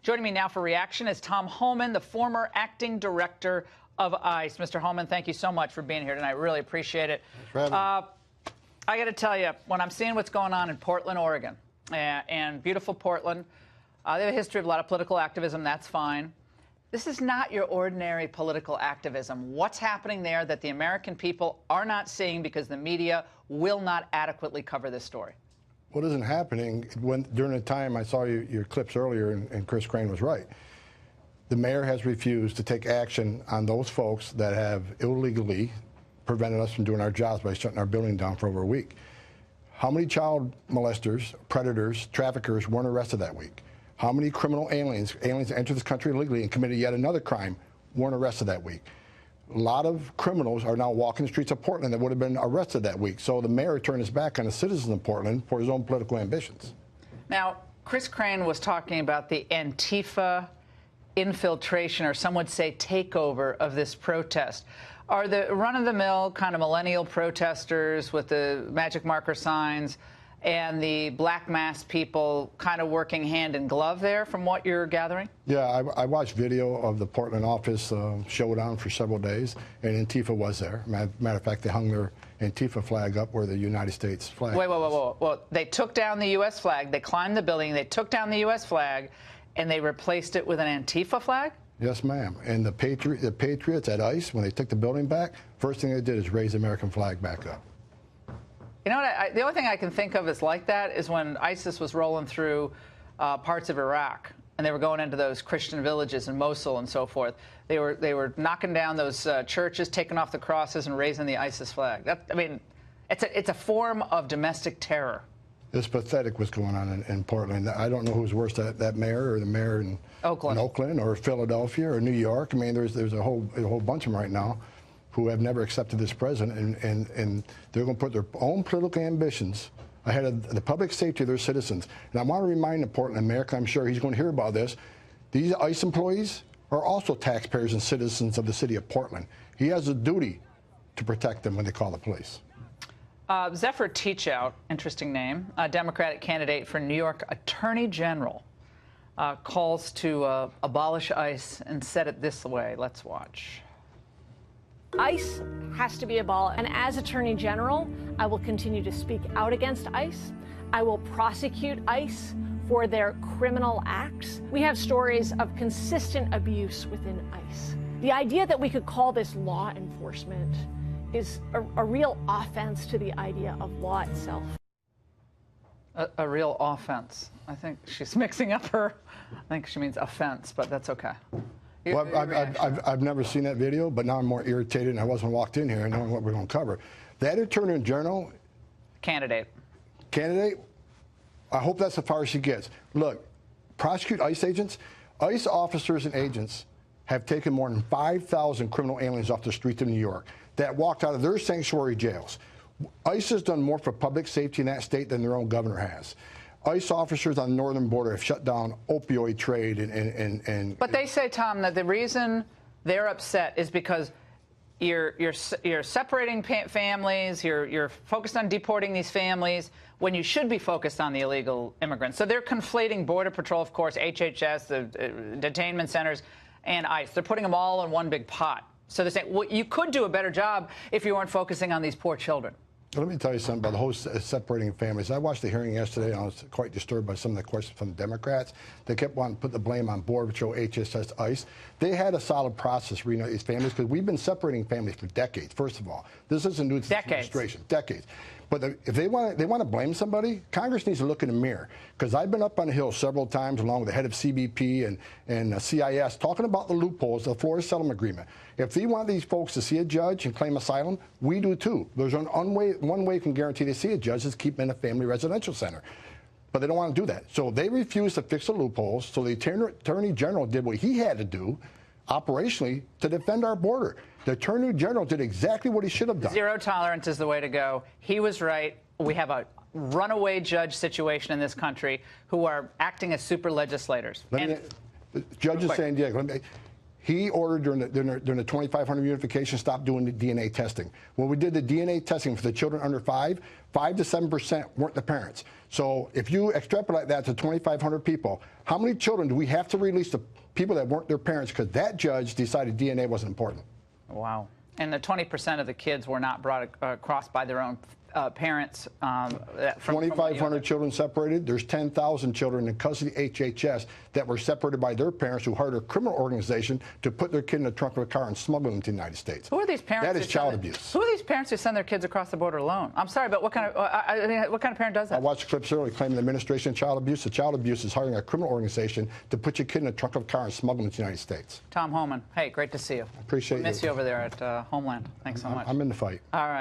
Joining me now for reaction is Tom Homan, the former acting director of ICE. Mr. Homan, thank you so much for being here tonight. Really appreciate it. I got to tell you, when I'm seeing what's going on in Portland, Oregon, and beautiful Portland, they have a history of a lot of political activism. That's fine. This is not your ordinary political activism. What's happening there that the American people are not seeing because the media will not adequately cover this story? What isn't happening, during the time I saw your clips earlier, and Chris Crane was right, the mayor has refused to take action on those folks that have illegally prevented us from doing our jobs by shutting our building down for over a week. How many child molesters, predators, traffickers weren't arrested that week? How many criminal aliens that entered this country illegally and committed yet another crime, weren't arrested that week? A lot of criminals are now walking the streets of Portland that would have been arrested that week. So the mayor turned his back on the citizens of Portland for his own political ambitions. Now, Chris Crane was talking about the Antifa infiltration, or some would say takeover, of this protest. Are the run-of-the-mill kind of millennial protesters with the magic marker signs and the black mask people kind of working hand in glove there, from what you're gathering? Yeah, I watched video of the Portland office showdown for several days, and Antifa was there. Matter of fact, they hung their Antifa flag up where the United States flag was. Well, they took down the U.S. flag, they climbed the building, they took down the U.S. flag, and they replaced it with an Antifa flag? Yes, ma'am. And the Patriots at ICE, when they took the building back, first thing they did is raise the American flag back up. You know what? The only thing I can think of is like that is when ISIS was rolling through parts of Iraq, and they were going into those Christian villages in Mosul and so forth. They were knocking down those churches, taking off the crosses, and raising the ISIS flag. I mean, it's a form of domestic terror. It's pathetic what's going on in Portland. I don't know who's worse, that mayor or the mayor in Oakland or Philadelphia or New York. I mean, there's a whole bunch of them right now who have never accepted this president, and they're going to put their own political ambitions ahead of the public safety of their citizens. And I want to remind the Portland mayor, I'm sure he's going to hear about this, these ICE employees are also taxpayers and citizens of the city of Portland. He has a duty to protect them when they call the police. Zephyr Teachout, interesting name, a Democratic candidate for New York Attorney General, calls to abolish ICE and said it this way. Let's watch. ICE has to be abolished. And as Attorney General, I will continue to speak out against ICE. I will prosecute ICE for their criminal acts. We have stories of consistent abuse within ICE. The idea that we could call this law enforcement is a real offense to the idea of law itself. A real offense. I think she's mixing up her, I think she means offense, but that's okay. Well, I've never seen that video, but now I'm more irritated, and I wasn't walked in here knowing what we're going to cover. That Attorney General candidate, I hope that's as far as she gets. Look, prosecute ICE agents. ICE officers and agents have taken more than 5,000 criminal aliens off the streets of New York that walked out of their sanctuary jails. ICE has done more for public safety in that state than their own governor has. ICE officers on the northern border have shut down opioid trade But they say, Tom, that the reason they're upset is because you're separating families, you're focused on deporting these families when you should be focused on the illegal immigrants. So they're conflating Border Patrol, of course, HHS, the detainment centers, and ICE. They're putting them all in one big pot. So they're saying, well, you could do a better job if you weren't focusing on these poor children. Let me tell you something about the whole separating families. I watched the hearing yesterday, and I was quite disturbed by some of the questions from the Democrats. They kept wanting to put the blame on Border Patrol, HSS, ICE. They had a solid process reuniting these families because we've been separating families for decades, first of all. This isn't new to this administration. Decades. But if they want to blame somebody, Congress needs to look in the mirror. Because I've been up on the Hill several times along with the head of CBP and CIS talking about the loopholes of the Florida Settlement Agreement. If they want these folks to see a judge and claim asylum, we do too. There's one way you can guarantee they see a judge is keep them in a family residential center. But they don't want to do that. So they refused to fix the loopholes. So the Attorney General did what he had to do operationally to defend our border. The Attorney General did exactly what he should have done. Zero tolerance is the way to go. He was right. We have a runaway judge situation in this country who are acting as super legislators. Judge of San Diego, He ordered during the 2500 unification, stop doing the DNA testing. When we did the DNA testing for the children under 5 to 7% weren't the parents. So if you extrapolate that to 2,500 people, how many children do we have to release to people that weren't their parents because that judge decided DNA wasn't important? Wow. And the 20% of the kids were not brought across by their own parents. 2,500 children separated. There's 10,000 children in custody HHS that were separated by their parents who hired a criminal organization to put their kid in the trunk of a car and smuggle them to the United States. Who are these parents? That is child abuse. Who are these parents who send their kids across the border alone? I'm sorry, but what kind of what kind of parent does that? I watched clips earlier claiming the administration of child abuse. The child abuse is hiring a criminal organization to put your kid in the trunk of a car and smuggle them to the United States. Tom Homan, hey, great to see you. Appreciate you. Miss you over there at Homeland. Thanks so much. I'm in the fight. All right.